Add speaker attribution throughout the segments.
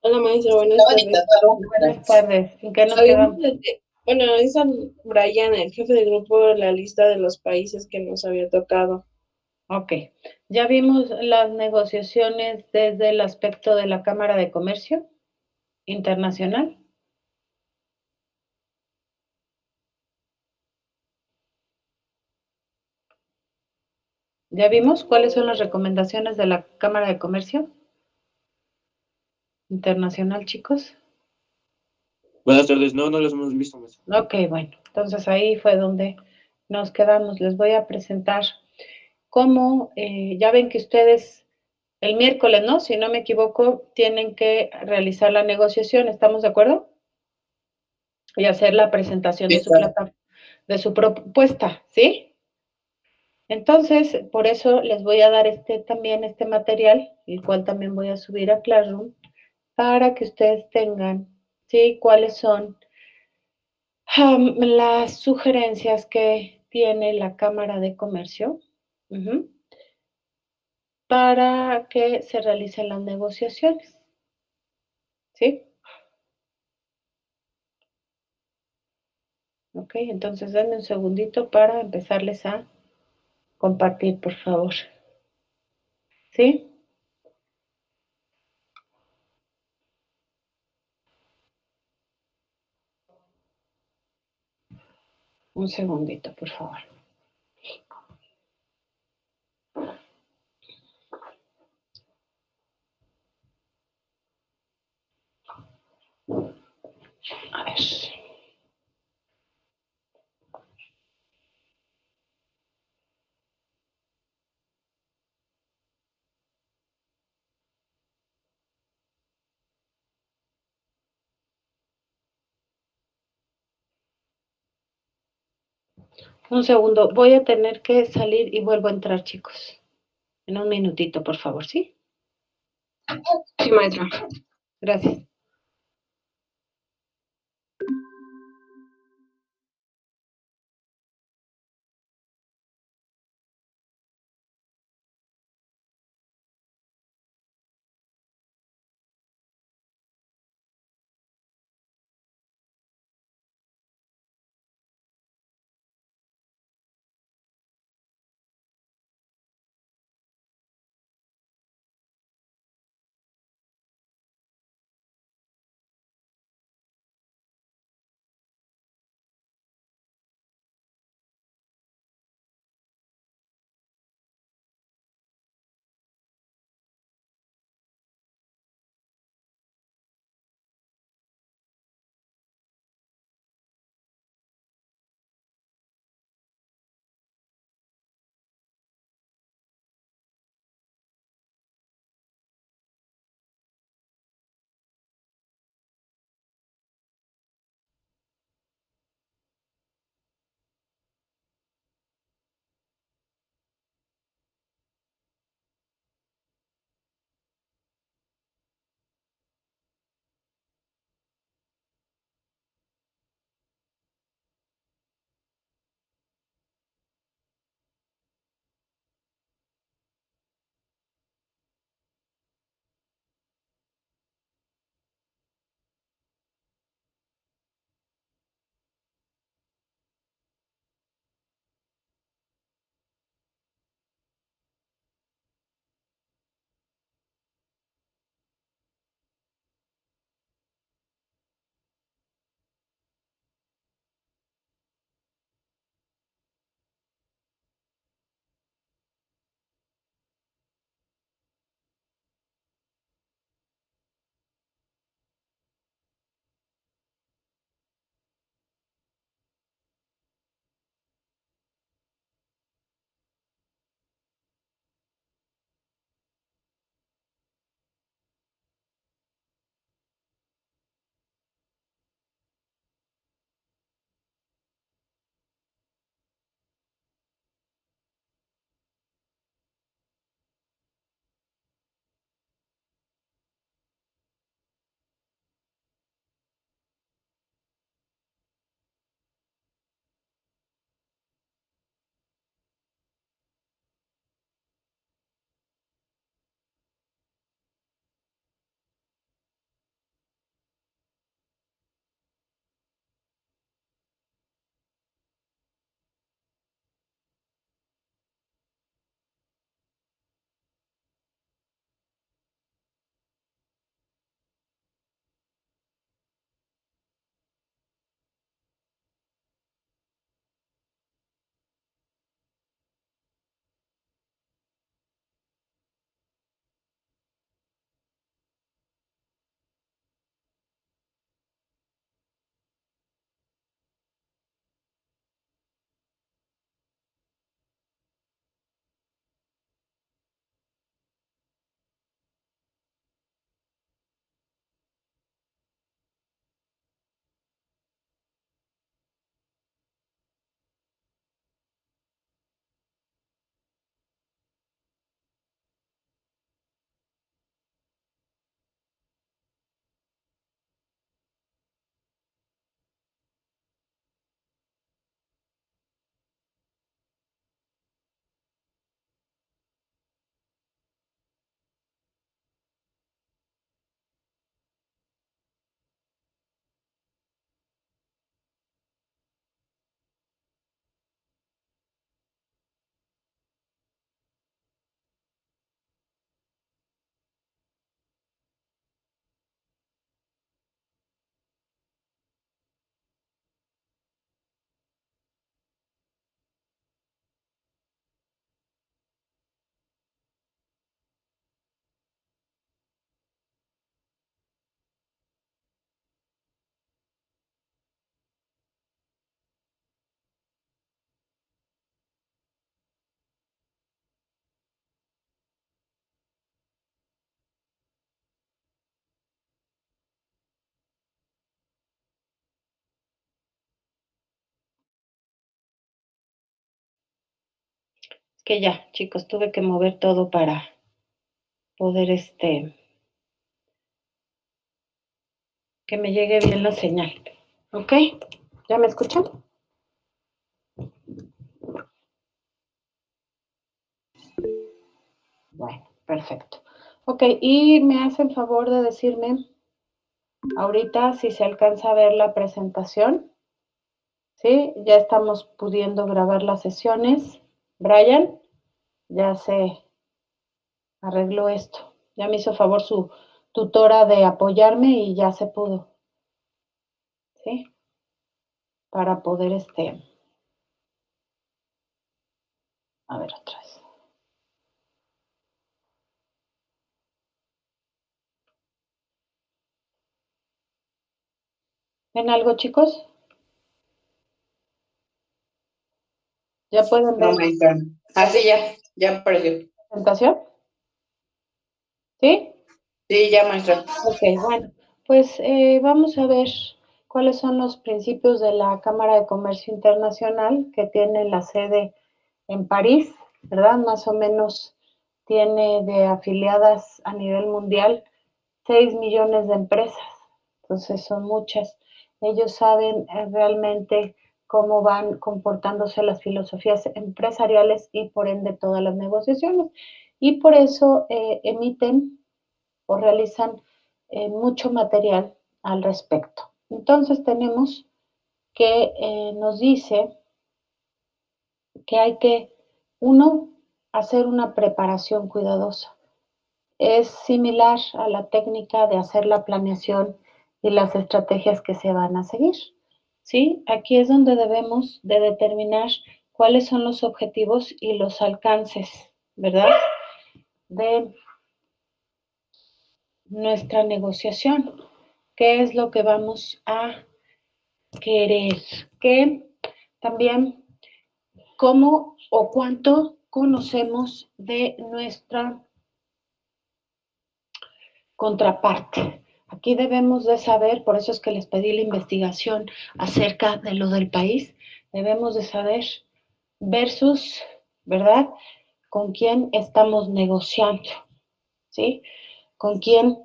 Speaker 1: Hola maestra, buenas tardes.
Speaker 2: Buenas tardes. ¿En qué nos
Speaker 1: Habíamos,
Speaker 2: quedamos?
Speaker 1: bueno, hizo Brian, el jefe del grupo, la lista de los países que nos había tocado.
Speaker 2: Ok. Ya vimos las negociaciones desde el aspecto de la Cámara de Comercio Internacional. Ya vimos cuáles son las recomendaciones de la Cámara de Comercio Internacional, chicos.
Speaker 3: Buenas tardes, no los hemos visto, maestra.
Speaker 2: Ok, bueno, entonces ahí fue donde nos quedamos. Les voy a presentar cómo, ya ven que ustedes el miércoles, ¿no? Si no me equivoco, tienen que realizar la negociación, ¿estamos de acuerdo? Y hacer la presentación de
Speaker 3: Sí,
Speaker 2: su
Speaker 3: claro.
Speaker 2: de su propuesta, ¿sí? Entonces, por eso les voy a dar también este material, el cual también voy a subir a Classroom, para que ustedes tengan, ¿sí? Cuáles son las sugerencias que tiene la Cámara de Comercio para que se realicen las negociaciones, ¿sí? Ok, entonces denme un segundito para empezarles a compartir, por favor, ¿sí? Un segundito, por favor. A ver. Un segundo, voy a tener que salir y vuelvo a entrar, chicos. En un minutito, por favor, ¿sí?
Speaker 1: Sí, maestra.
Speaker 2: Gracias. que ya, chicos, tuve que mover todo para poder que me llegue bien la señal. ¿Ok? ¿Ya me escuchan? Bueno, perfecto. Ok, y me hacen favor de decirme ahorita si se alcanza a ver la presentación. ¿Sí? Ya estamos pudiendo grabar las sesiones. Brian, ya se arregló esto. Ya me hizo favor su tutora de apoyarme y ya se pudo. ¿Sí? Para poder a ver otra vez. ¿Ven algo, chicos? ¿Ya pueden ver
Speaker 4: No, maestra. Ah, sí, ya apareció.
Speaker 2: la presentación? ¿Sí?
Speaker 4: Sí, ya, maestra.
Speaker 2: Ok, bueno, pues vamos a ver cuáles son los principios de la Cámara de Comercio Internacional que tiene la sede en París, ¿verdad? Más o menos tiene de afiliadas a nivel mundial 6 millones de empresas, entonces son muchas. Ellos saben realmente cómo van comportándose las filosofías empresariales y por ende todas las negociaciones. Y por eso emiten o realizan mucho material al respecto. Entonces tenemos que nos dice que hay que, uno, hacer una preparación cuidadosa. Es similar a la técnica de hacer la planeación y las estrategias que se van a seguir. ¿Sí? Aquí es donde debemos de determinar cuáles son los objetivos y los alcances, ¿verdad? De nuestra negociación. ¿Qué es lo que vamos a querer? Que también cómo o cuánto conocemos de nuestra contraparte. Aquí debemos de saber, por eso es que les pedí la investigación acerca de lo del país, debemos de saber versus, ¿verdad? Con quién estamos negociando, ¿sí? Con quién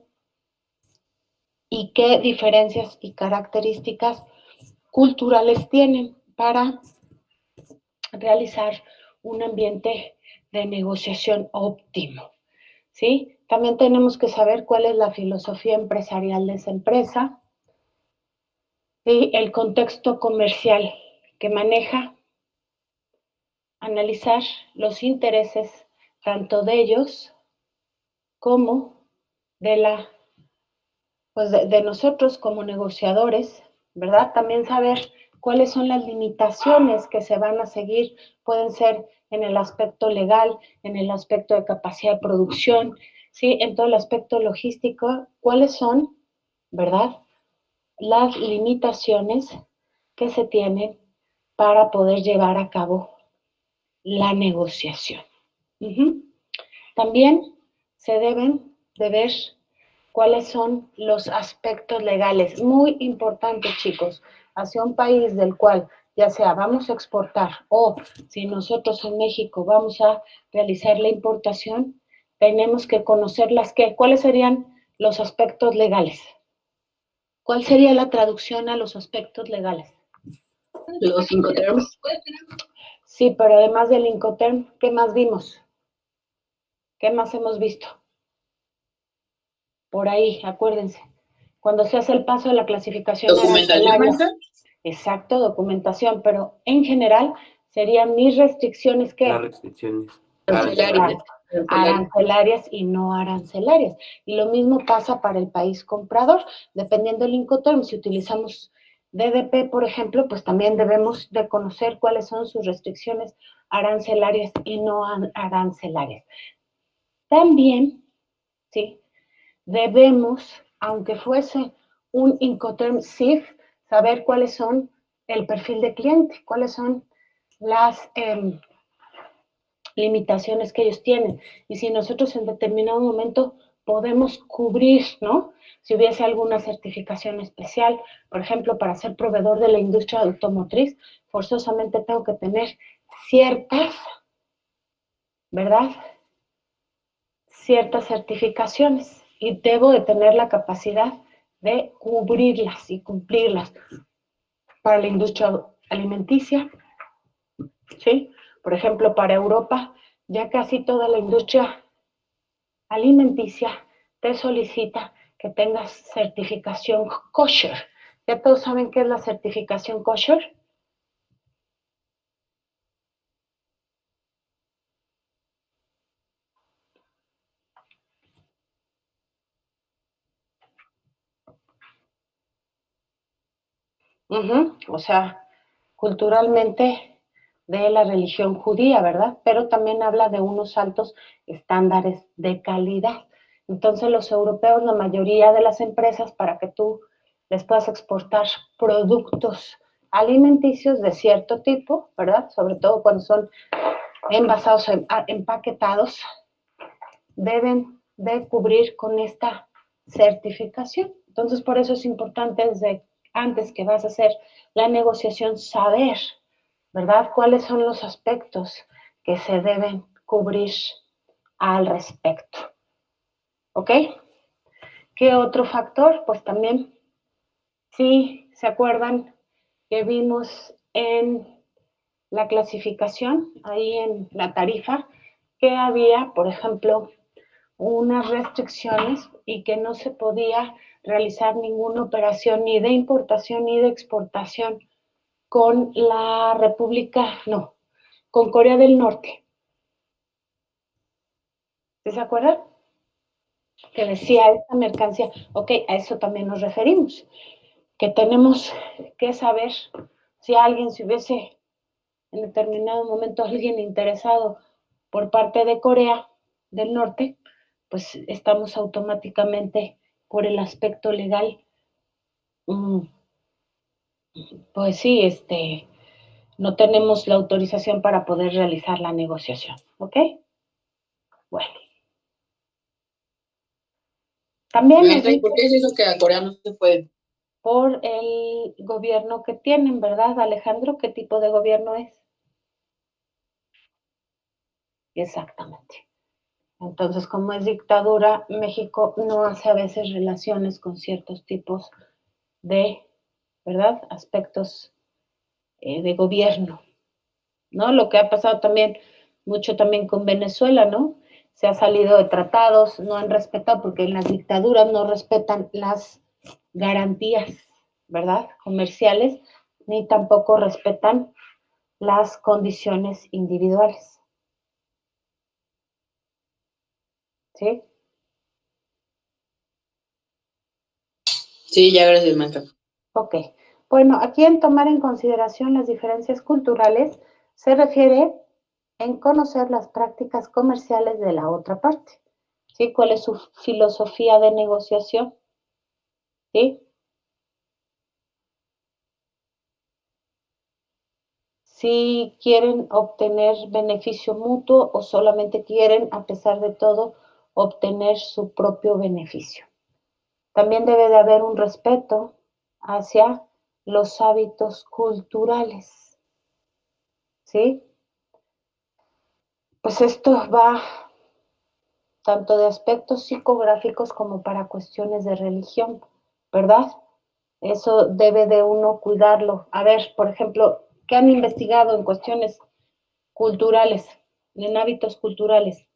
Speaker 2: y qué diferencias y características culturales tienen para realizar un ambiente de negociación óptimo, ¿sí? También tenemos que saber cuál es la filosofía empresarial de esa empresa y el contexto comercial que maneja, analizar los intereses tanto de ellos como de la, pues de nosotros como negociadores, ¿verdad? También saber cuáles son las limitaciones que se van a seguir, pueden ser en el aspecto legal, en el aspecto de capacidad de producción, ¿sí? En todo el aspecto logístico, cuáles son, ¿verdad? Las limitaciones que se tienen para poder llevar a cabo la negociación. Uh-huh. También se deben de ver cuáles son los aspectos legales. Muy importante, chicos, hacia un país del cual ya sea vamos a exportar o si nosotros en México vamos a realizar la importación, tenemos que conocer cuáles serían los aspectos legales. ¿Cuál sería la traducción a los aspectos legales?
Speaker 4: Los Incoterms.
Speaker 2: Sí, pero además del Incoterm, ¿qué más vimos? ¿Qué más hemos visto? Por ahí, acuérdense. Cuando se hace el paso de la clasificación arancelaria. Exacto, documentación, pero en general serían mis restricciones ¿qué?
Speaker 3: Las restricciones.
Speaker 2: Arancelarias y no arancelarias. Y lo mismo pasa para el país comprador. Dependiendo del Incoterm, si utilizamos DDP, por ejemplo, pues también debemos de conocer cuáles son sus restricciones arancelarias y no arancelarias. También, ¿sí? Debemos, aunque fuese un Incoterm SIF, saber cuáles son el perfil de cliente, cuáles son las limitaciones que ellos tienen. Y si nosotros en determinado momento podemos cubrir, ¿no? Si hubiese alguna certificación especial, por ejemplo, para ser proveedor de la industria automotriz, forzosamente tengo que tener ciertas ¿verdad? Ciertas certificaciones y debo de tener la capacidad de cubrirlas y cumplirlas para la industria alimenticia, ¿sí? Por ejemplo, para Europa, ya casi toda la industria alimenticia te solicita que tengas certificación kosher. ¿Ya todos saben qué es la certificación kosher? O sea, culturalmente de la religión judía, ¿verdad? Pero también habla de unos altos estándares de calidad. Entonces los europeos, la mayoría de las empresas, para que tú les puedas exportar productos alimenticios de cierto tipo, ¿verdad? Sobre todo cuando son envasados, empaquetados, deben de cubrir con esta certificación. Entonces, por eso es importante desde antes que vas a hacer la negociación saber, ¿verdad? ¿Cuáles son los aspectos que se deben cubrir al respecto? ¿Ok? ¿Qué otro factor? Pues también, si se acuerdan que vimos en la clasificación, ahí en la tarifa, que había, por ejemplo, unas restricciones y que no se podía realizar ninguna operación ni de importación ni de exportación con la República, no, con Corea del Norte. ¿Sí se acuerdan? Que decía esta mercancía, ok, a eso también nos referimos, que tenemos que saber si alguien se hubiese en determinado momento alguien interesado por parte de Corea del Norte, pues estamos automáticamente por el aspecto legal, pues sí, no tenemos la autorización para poder realizar la negociación, ¿ok? Bueno. También nos
Speaker 4: Maestra, ¿y por qué es eso que a Corea no se puede?
Speaker 2: por el gobierno que tienen, ¿verdad, Alejandro? ¿Qué tipo de gobierno es? Exactamente. Entonces, como es dictadura, México no hace a veces relaciones con ciertos tipos de, ¿verdad? Aspectos de gobierno, ¿no? Lo que ha pasado también, mucho también con Venezuela, ¿no? Se ha salido de tratados, no han respetado, porque en las dictaduras no respetan las garantías, ¿verdad? Comerciales, ni tampoco respetan las condiciones individuales, ¿sí?
Speaker 4: Sí, ya, gracias, maestra.
Speaker 2: Ok. Bueno, aquí en tomar en consideración las diferencias culturales se refiere en conocer las prácticas comerciales de la otra parte, ¿sí? ¿Cuál es su filosofía de negociación? ¿Sí? Si quieren obtener beneficio mutuo o solamente quieren, a pesar de todo, obtener su propio beneficio. También debe de haber un respeto hacia los hábitos culturales, ¿sí? Pues esto va tanto de aspectos psicográficos como para cuestiones de religión, ¿verdad? Eso debe de uno cuidarlo. A ver, por ejemplo, ¿qué han investigado en cuestiones culturales, en hábitos culturales?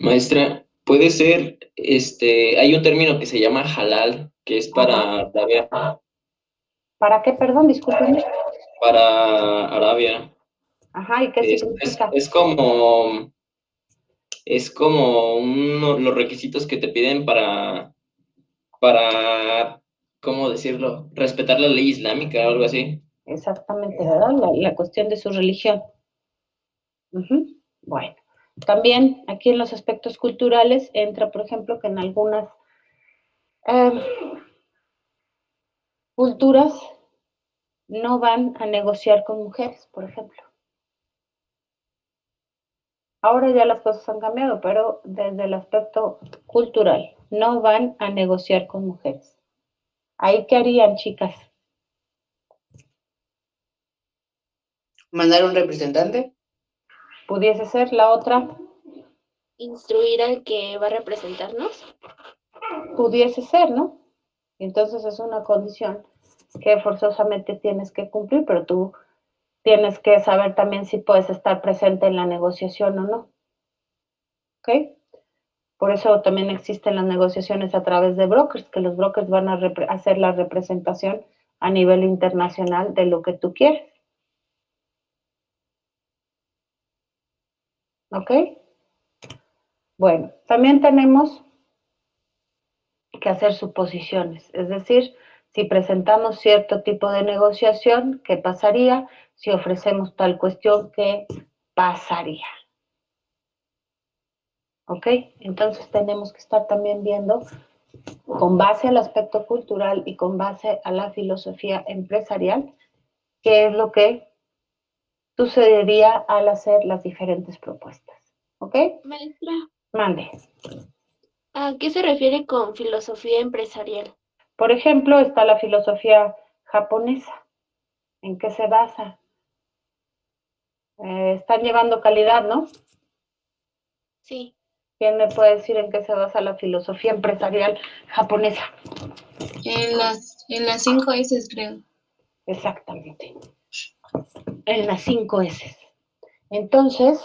Speaker 3: Maestra, puede ser, hay un término que se llama halal, que es
Speaker 2: Ajá.
Speaker 3: para Arabia,
Speaker 2: ¿Para qué? Perdón, discúlpenme.
Speaker 3: para Arabia.
Speaker 2: Ajá, ¿y qué significa?
Speaker 3: Es como los requisitos que te piden para, ¿cómo decirlo? Respetar la ley islámica o algo así.
Speaker 2: Exactamente, ¿verdad? La cuestión de su religión. Bueno, también aquí en los aspectos culturales entra, por ejemplo, que en algunas eh, culturas no van a negociar con mujeres, por ejemplo. Ahora ya las cosas han cambiado, pero desde el aspecto cultural, no van a negociar con mujeres. ¿Ahí qué harían, chicas?
Speaker 4: Mandar un representante.
Speaker 2: Pudiese ser la otra,
Speaker 5: Instruir al que va a representarnos.
Speaker 2: pudiese ser, ¿no? Entonces es una condición que forzosamente tienes que cumplir, pero tú tienes que saber también si puedes estar presente en la negociación o no. ¿Ok? Por eso también existen las negociaciones a través de brokers, que los brokers van a hacer la representación a nivel internacional de lo que tú quieres. ¿Ok? Bueno, también tenemos que hacer suposiciones, es decir, si presentamos cierto tipo de negociación, ¿qué pasaría? Si ofrecemos tal cuestión, ¿qué pasaría? ¿Ok? Entonces tenemos que estar también viendo, con base al aspecto cultural y con base a la filosofía empresarial, qué es lo que sucedería al hacer las diferentes propuestas. ¿Ok?
Speaker 5: Maestra,
Speaker 2: Mande.
Speaker 5: ¿a qué se refiere con filosofía empresarial?
Speaker 2: Por ejemplo, está la filosofía japonesa. ¿En qué se basa? Están llevando calidad, ¿no?
Speaker 5: Sí,
Speaker 2: ¿Quién me puede decir en qué se basa la filosofía empresarial japonesa?
Speaker 6: En las 5 S, creo.
Speaker 2: Exactamente. En las 5 S. Entonces,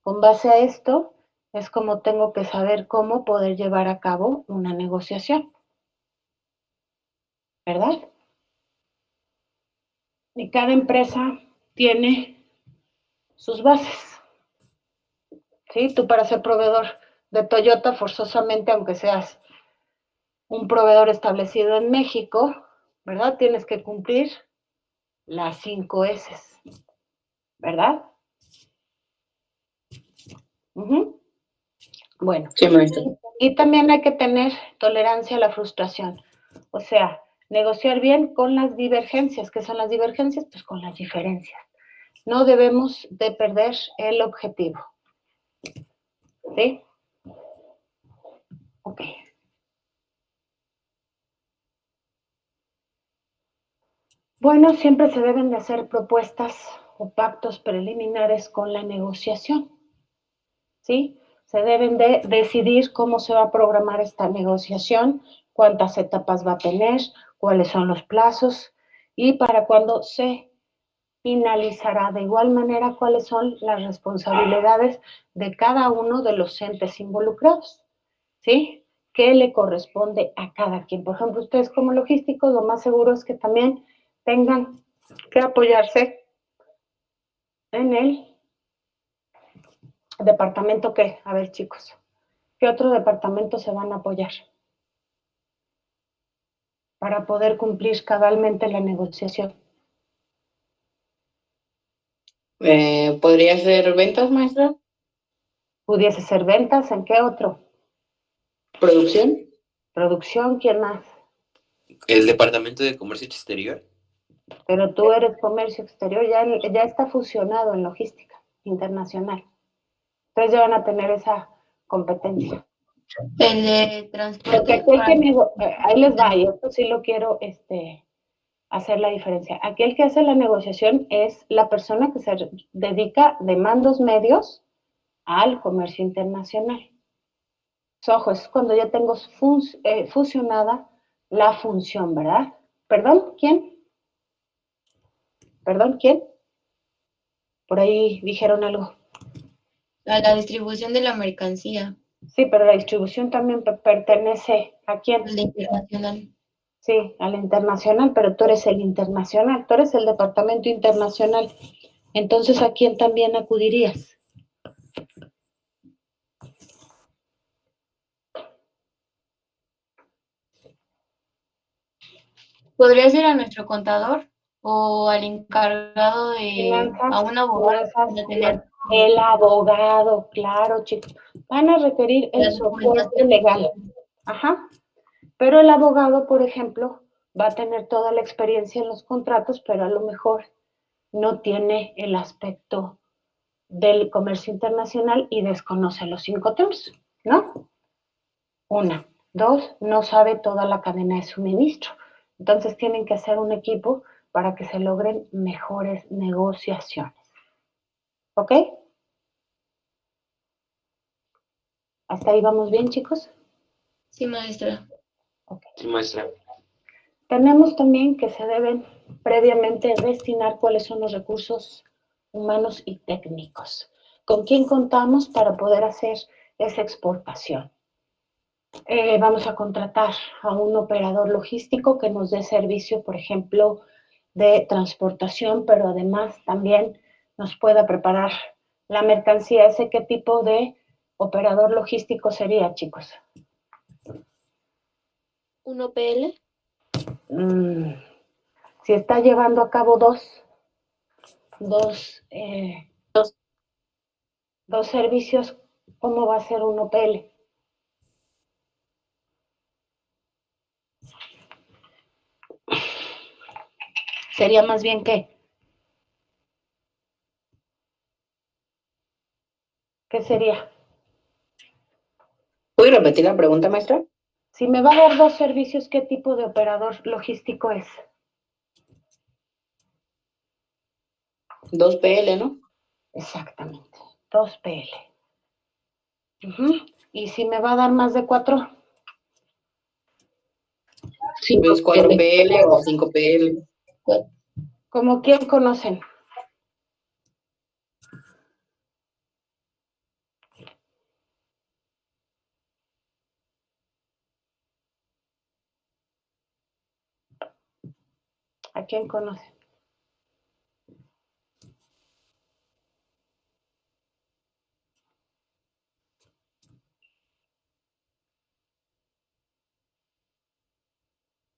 Speaker 2: con base a esto, es como tengo que saber cómo poder llevar a cabo una negociación, ¿verdad? Y cada empresa tiene sus bases, ¿sí? Tú para ser proveedor de Toyota, forzosamente, aunque seas un proveedor establecido en México, ¿verdad? Tienes que cumplir las 5 S, ¿verdad? Bueno,
Speaker 4: Sí, maestra.
Speaker 2: y también hay que tener tolerancia a la frustración, o sea, negociar bien con las divergencias. ¿Qué son las divergencias? Pues con las diferencias. No debemos de perder el objetivo, ¿sí? Ok. Bueno, siempre se deben de hacer propuestas o pactos preliminares con la negociación, ¿sí? Se deben de decidir cómo se va a programar esta negociación, cuántas etapas va a tener, cuáles son los plazos y para cuándo se finalizará. De igual manera, cuáles son las responsabilidades de cada uno de los entes involucrados, ¿sí? ¿Qué le corresponde a cada quien? Por ejemplo, ustedes como logísticos, lo más seguro es que también tengan que apoyarse en el departamento que, a ver chicos, ¿qué otro departamento se van a apoyar para poder cumplir cabalmente la negociación?
Speaker 4: ¿Podría ser ventas, maestra?
Speaker 2: ¿Pudiese ser ventas? ¿En qué otro?
Speaker 4: ¿Producción?
Speaker 2: ¿Producción? ¿Quién más?
Speaker 7: El Departamento de Comercio Exterior.
Speaker 2: Pero tú eres comercio exterior, ya está fusionado en logística internacional. Entonces ya van a tener esa competencia.
Speaker 6: El de
Speaker 2: Porque
Speaker 6: transporte.
Speaker 2: ahí les va, y esto sí lo quiero hacer la diferencia. Aquel que hace la negociación es la persona que se dedica de mandos medios al comercio internacional. Ojo, es cuando ya tengo fusionada la función, ¿verdad? ¿Perdón? ¿Quién? ¿Perdón? ¿Quién? Por ahí dijeron algo.
Speaker 6: A la distribución de la mercancía.
Speaker 2: Sí, pero la distribución también pertenece ¿a quién?
Speaker 6: El de internacional.
Speaker 2: Sí, al internacional, pero tú eres el internacional, tú eres el departamento internacional. Entonces, ¿a quién también acudirías?
Speaker 6: ¿Podría ser a nuestro contador o al encargado de,
Speaker 2: Finanzas,
Speaker 6: a un abogado
Speaker 2: finanzas,
Speaker 6: para tener
Speaker 2: el abogado, claro, chicos. Van a requerir el
Speaker 6: la
Speaker 2: soporte
Speaker 6: documentación?
Speaker 2: legal. Ajá. Pero el abogado, por ejemplo, va a tener toda la experiencia en los contratos, pero a lo mejor no tiene el aspecto del comercio internacional y desconoce los 5 terms, ¿no? Una. Dos, no sabe toda la cadena de suministro. Entonces tienen que hacer un equipo para que se logren mejores negociaciones. ¿Ok? ¿Hasta ahí vamos bien, chicos?
Speaker 6: Sí, maestra.
Speaker 7: Sí, maestra.
Speaker 2: Tenemos también que se deben previamente destinar cuáles son los recursos humanos y técnicos. ¿Con quién contamos para poder hacer esa exportación? Vamos a contratar a un operador logístico que nos dé servicio, por ejemplo, de transportación, pero además también nos pueda preparar la mercancía. ¿Ese qué tipo de operador logístico sería, chicos?
Speaker 5: ¿Un OPL?
Speaker 2: Si está llevando a cabo dos servicios, ¿cómo va a ser un OPL? Sería más bien ¿qué? ¿Qué sería?
Speaker 4: ¿Puede repetir la pregunta, maestra?
Speaker 2: Si me va a dar dos servicios, ¿qué tipo de operador logístico es?
Speaker 4: 2PL, ¿no?
Speaker 2: Exactamente, 2PL. ¿Y si me va a dar más de 4?
Speaker 4: Pues 4PL o 5PL.
Speaker 2: ¿Cómo quién conocen? ¿A quién conocen?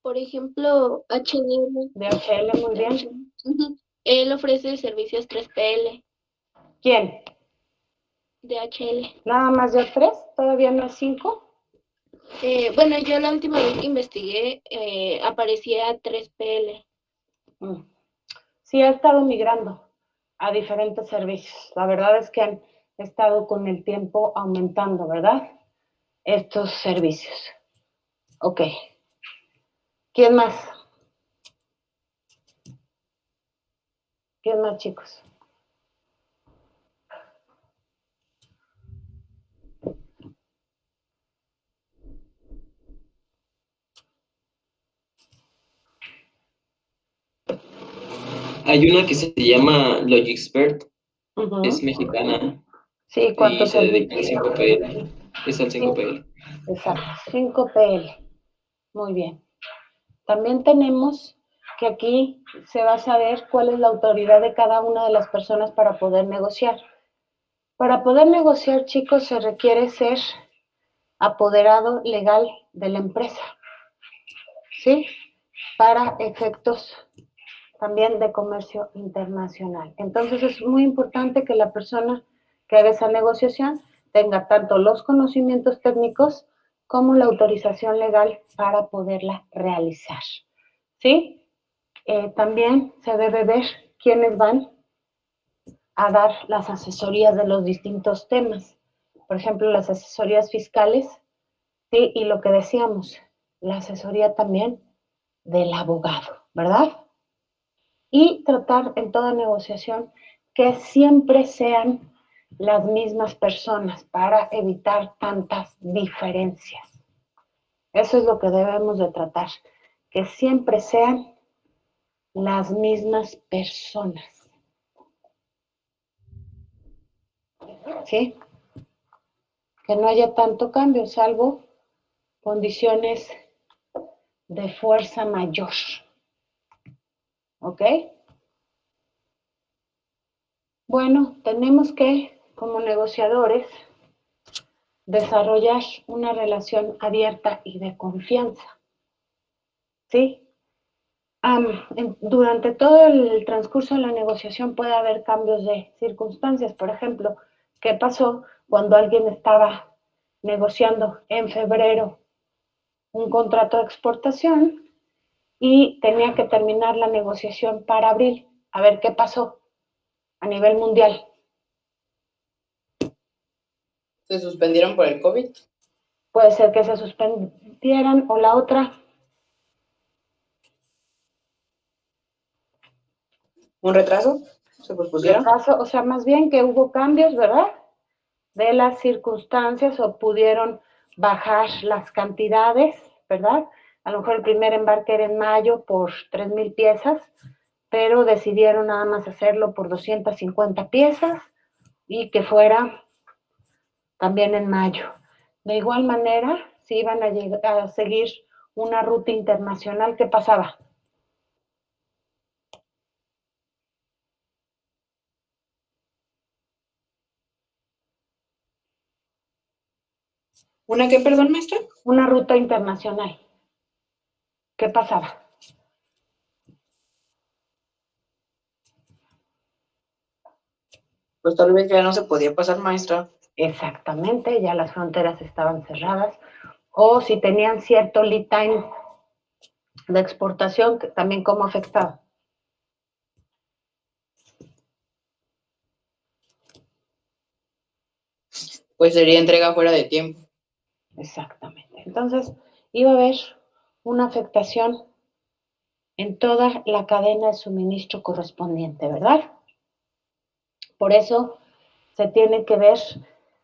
Speaker 5: Por ejemplo, H&M.
Speaker 2: DHL, muy bien.
Speaker 5: Ujú. Él ofrece servicios 3PL,
Speaker 2: ¿Quién?
Speaker 5: DHL.
Speaker 2: ¿Nada más de 3? ¿Todavía no es 5?
Speaker 5: Bueno, yo la última vez que investigué aparecía 3PL.
Speaker 2: Sí, ha estado migrando a diferentes servicios. La verdad es que han estado con el tiempo aumentando, ¿verdad? Estos servicios. Ok. ¿Quién más? ¿Quién más, chicos?
Speaker 3: Hay una que se llama Logixpert, es
Speaker 2: Ujú.
Speaker 3: mexicana
Speaker 2: Sí,
Speaker 3: y
Speaker 2: ¿cuántos
Speaker 3: se dedica
Speaker 2: servicios?
Speaker 3: al 5PL. Es al 5PL.
Speaker 2: Exacto, 5PL. Muy bien. También tenemos que aquí se va a saber cuál es la autoridad de cada una de las personas para poder negociar. Para poder negociar, chicos, se requiere ser apoderado legal de la empresa, ¿sí? Para efectos también de comercio internacional. Entonces es muy importante que la persona que haga esa negociación tenga tanto los conocimientos técnicos como la autorización legal para poderla realizar, ¿sí? También se debe ver quiénes van a dar las asesorías de los distintos temas. Por ejemplo, las asesorías fiscales, ¿sí? Y lo que decíamos, la asesoría también del abogado, ¿verdad? Y tratar en toda negociación que siempre sean las mismas personas para evitar tantas diferencias. Eso es lo que debemos de tratar, que siempre sean las mismas personas. ¿Sí? Que no haya tanto cambio, salvo condiciones de fuerza mayor. ¿Ok? Bueno, tenemos que, como negociadores, desarrollar una relación abierta y de confianza. ¿Sí? Durante todo el transcurso de la negociación puede haber cambios de circunstancias. Por ejemplo, ¿qué pasó cuando alguien estaba negociando en febrero un contrato de exportación y tenía que terminar la negociación para abril? A ver qué pasó a nivel mundial.
Speaker 4: ¿Se suspendieron por el COVID?
Speaker 2: Puede ser que se suspendieran o la otra.
Speaker 4: ¿Un retraso? ¿Se pospusieron?
Speaker 2: Retraso, o sea, más bien que hubo cambios, ¿verdad? De las circunstancias o pudieron bajar las cantidades, ¿verdad? A lo mejor el primer embarque era en mayo por 3,000 piezas, pero decidieron nada más hacerlo por 250 piezas y que fuera también en mayo. De igual manera, si iban a seguir una ruta internacional, ¿qué pasaba?
Speaker 1: ¿Una qué, perdón, maestra?
Speaker 2: Una ruta internacional. ¿Qué pasaba?
Speaker 4: Pues tal vez ya no se podía pasar, maestra.
Speaker 2: Exactamente, ya las fronteras estaban cerradas. O si tenían cierto lead time de exportación, que también cómo afectaba.
Speaker 4: Pues sería entrega fuera de tiempo.
Speaker 2: Exactamente. Entonces, iba a haber una afectación en toda la cadena de suministro correspondiente, ¿verdad? Por eso se tiene que ver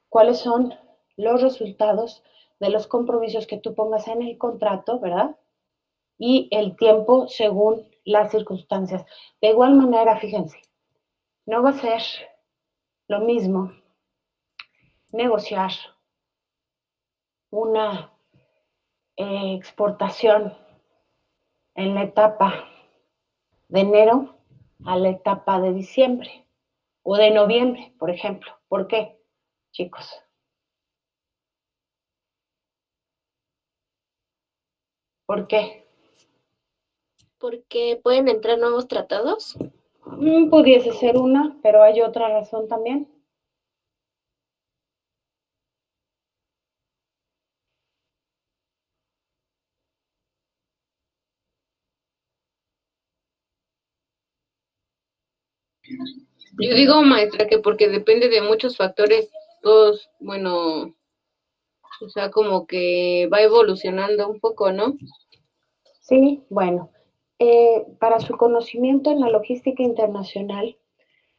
Speaker 2: cuáles son los resultados de los compromisos que tú pongas en el contrato, ¿verdad? Y el tiempo según las circunstancias. De igual manera, fíjense, no va a ser lo mismo negociar una exportación en la etapa de enero a la etapa de diciembre o de noviembre, por ejemplo. ¿Por qué, chicos? ¿Por qué?
Speaker 5: Porque pueden entrar nuevos tratados.
Speaker 2: Pudiese ser una, pero hay otra razón también.
Speaker 8: Yo digo, maestra, que porque depende de muchos factores, todos, bueno, o sea, como que va evolucionando un poco, ¿no?
Speaker 2: Sí, bueno, para su conocimiento en la logística internacional,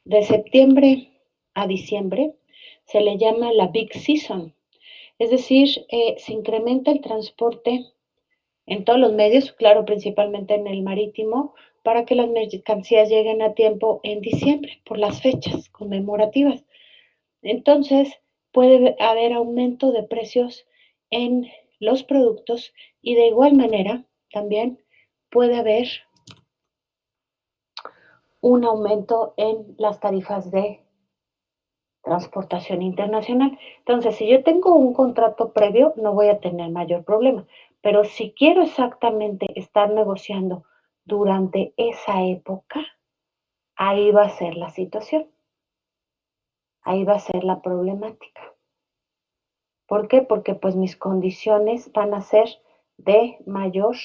Speaker 2: de septiembre a diciembre se le llama la Big Season, es decir, se incrementa el transporte en todos los medios, claro, principalmente en el marítimo, para que las mercancías lleguen a tiempo en diciembre, por las fechas conmemorativas. Entonces, puede haber aumento de precios en los productos y de igual manera también puede haber un aumento en las tarifas de transportación internacional. Entonces, si yo tengo un contrato previo, no voy a tener mayor problema. Pero si quiero exactamente estar negociando durante esa época, ahí va a ser la situación. Ahí va a ser la problemática. ¿Por qué? Porque pues mis condiciones van a ser de mayor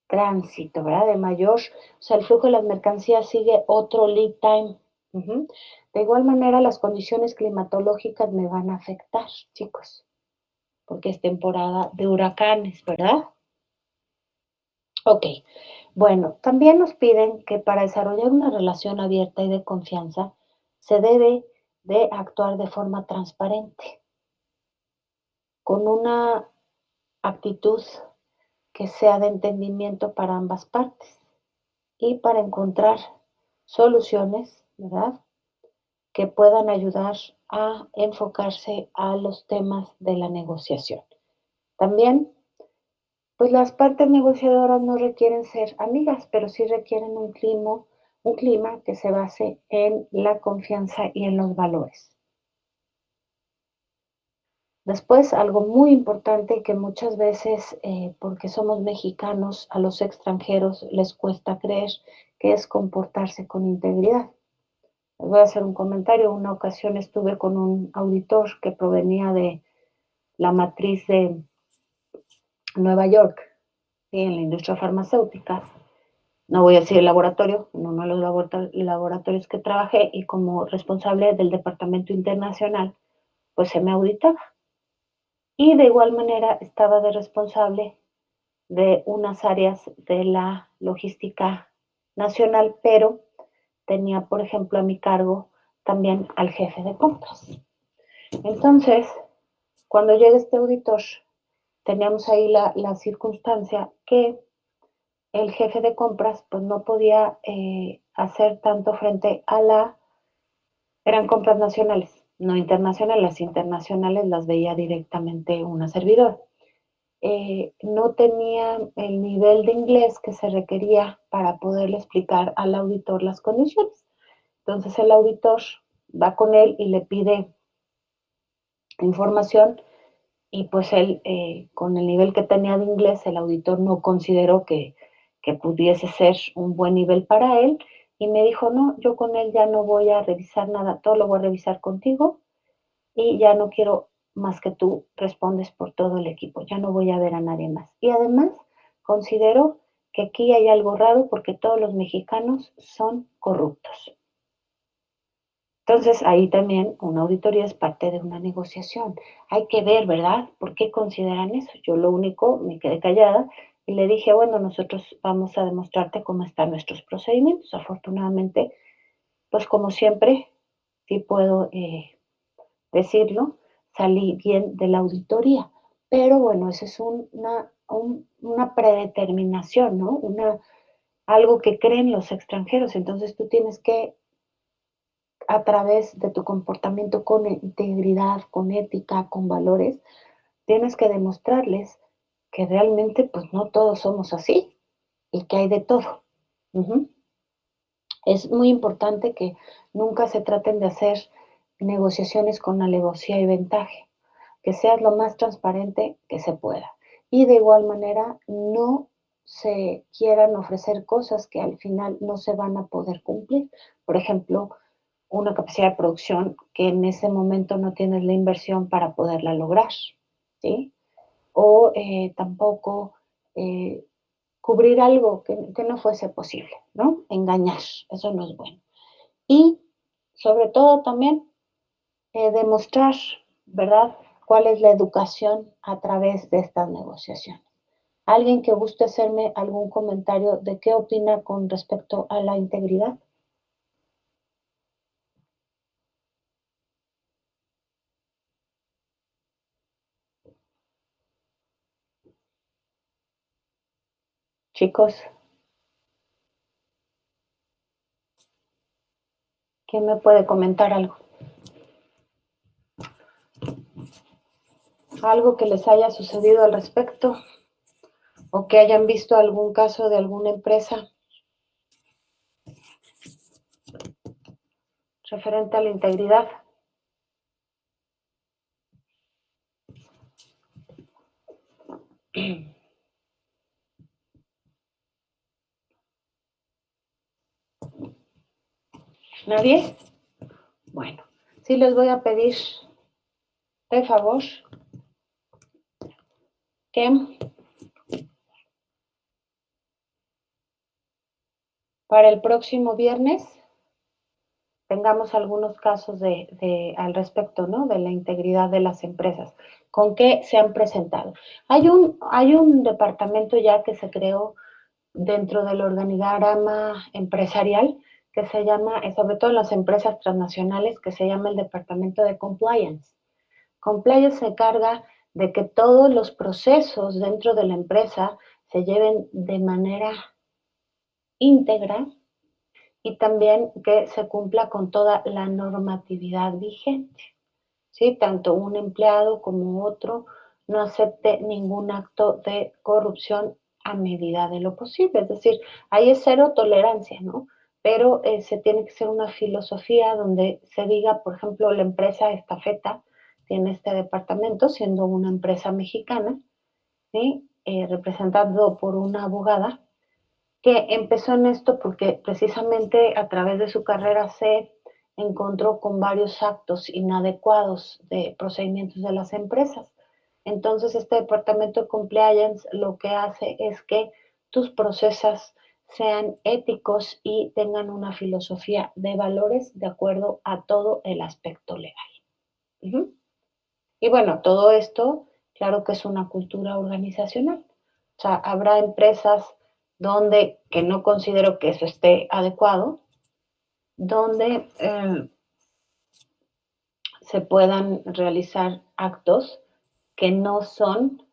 Speaker 2: tránsito, ¿verdad? De mayor, o sea, el flujo de las mercancías sigue otro lead time. De igual manera, las condiciones climatológicas me van a afectar, chicos, porque es temporada de huracanes, ¿verdad? Ok, bueno, también nos piden que para desarrollar una relación abierta y de confianza, se debe de actuar de forma transparente, con una actitud que sea de entendimiento para ambas partes y para encontrar soluciones, ¿verdad? Que puedan ayudar a enfocarse a los temas de la negociación. También, pues las partes negociadoras no requieren ser amigas, pero sí requieren un clima que se base en la confianza y en los valores. Después, algo muy importante que muchas veces, porque somos mexicanos, a los extranjeros les cuesta creer, que es comportarse con integridad. Les voy a hacer un comentario. Una ocasión estuve con un auditor que provenía de la matriz de Nueva York, ¿sí? En la industria farmacéutica. No voy a decir el laboratorio, en uno de los laboratorios que trabajé, y como responsable del departamento internacional, pues se me auditaba. Y de igual manera estaba de responsable de unas áreas de la logística nacional, pero tenía, por ejemplo, a mi cargo también al jefe de compras. Entonces, cuando llega este auditor, teníamos ahí la circunstancia que el jefe de compras pues no podía hacer tanto frente a eran compras nacionales, no internacionales. Las internacionales las veía directamente una servidora. No tenía el nivel de inglés que se requería para poderle explicar al auditor las condiciones. Entonces el auditor va con él y le pide información y pues él, con el nivel que tenía de inglés, el auditor no consideró que pudiese ser un buen nivel para él y me dijo, no, yo con él ya no voy a revisar nada, todo lo voy a revisar contigo y ya no quiero más que tú respondes por todo el equipo, ya no voy a ver a nadie más. Y además considero que aquí hay algo raro porque todos los mexicanos son corruptos. Entonces, ahí también una auditoría es parte de una negociación. Hay que ver, ¿verdad? ¿Por qué consideran eso? Yo lo único, me quedé callada y le dije, bueno, nosotros vamos a demostrarte cómo están nuestros procedimientos. Afortunadamente, pues como siempre, sí puedo decirlo, salí bien de la auditoría. Pero bueno, eso es una predeterminación, ¿no? Algo que creen los extranjeros. Entonces tú tienes que a través de tu comportamiento con integridad, con ética, con valores, tienes que demostrarles que realmente pues no todos somos así y que hay de todo. Uh-huh. Es muy importante que nunca se traten de hacer negociaciones con alevosía y ventaja, que seas lo más transparente que se pueda. Y de igual manera, no se quieran ofrecer cosas que al final no se van a poder cumplir. Por ejemplo, una capacidad de producción que en ese momento no tienes la inversión para poderla lograr, ¿sí? O tampoco cubrir algo que no fuese posible, ¿no? Engañar, eso no es bueno. Y sobre todo también demostrar, ¿verdad?, cuál es la educación a través de estas negociaciones. ¿Alguien que guste hacerme algún comentario de qué opina con respecto a la integridad? Chicos, ¿quién me puede comentar algo? Algo que les haya sucedido al respecto o que hayan visto algún caso de alguna empresa referente a la integridad. ¿Nadie? Bueno, sí les voy a pedir de favor que para el próximo viernes tengamos algunos casos al respecto, ¿no? De la integridad de las empresas. ¿Con qué se han presentado? Hay un departamento ya que se creó dentro del organigrama empresarial que se llama, sobre todo en las empresas transnacionales, que se llama el Departamento de Compliance. Compliance se encarga de que todos los procesos dentro de la empresa se lleven de manera íntegra y también que se cumpla con toda la normatividad vigente, ¿sí? Tanto un empleado como otro no acepte ningún acto de corrupción a medida de lo posible. Es decir, ahí es cero tolerancia, ¿no? Pero se tiene que ser una filosofía donde se diga, por ejemplo, la empresa Estafeta tiene este departamento, siendo una empresa mexicana, ¿sí? Representado por una abogada, que empezó en esto porque precisamente a través de su carrera se encontró con varios actos inadecuados de procedimientos de las empresas. Entonces, este departamento de compliance lo que hace es que tus procesos sean éticos y tengan una filosofía de valores de acuerdo a todo el aspecto legal. Uh-huh. Y bueno, todo esto, claro que es una cultura organizacional. O sea, habrá empresas donde, que no considero que eso esté adecuado, donde se puedan realizar actos que no son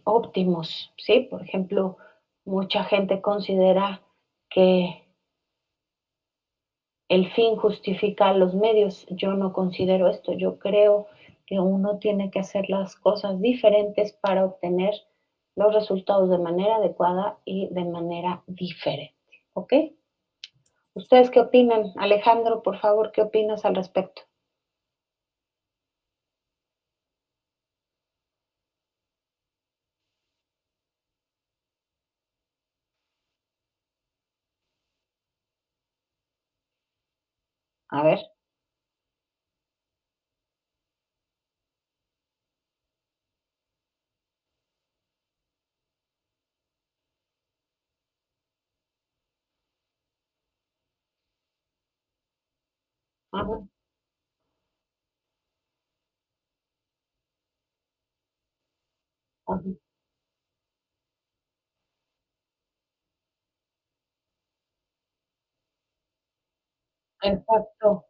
Speaker 2: óptimos, ¿sí? Por ejemplo, mucha gente considera que el fin justifica los medios. Yo no considero esto. Yo creo que uno tiene que hacer las cosas diferentes para obtener los resultados de manera adecuada y de manera diferente. ¿Ok? ¿Ustedes qué opinan? Alejandro, por favor, ¿qué opinas al respecto? A ver. Ajá, ajá. Exacto.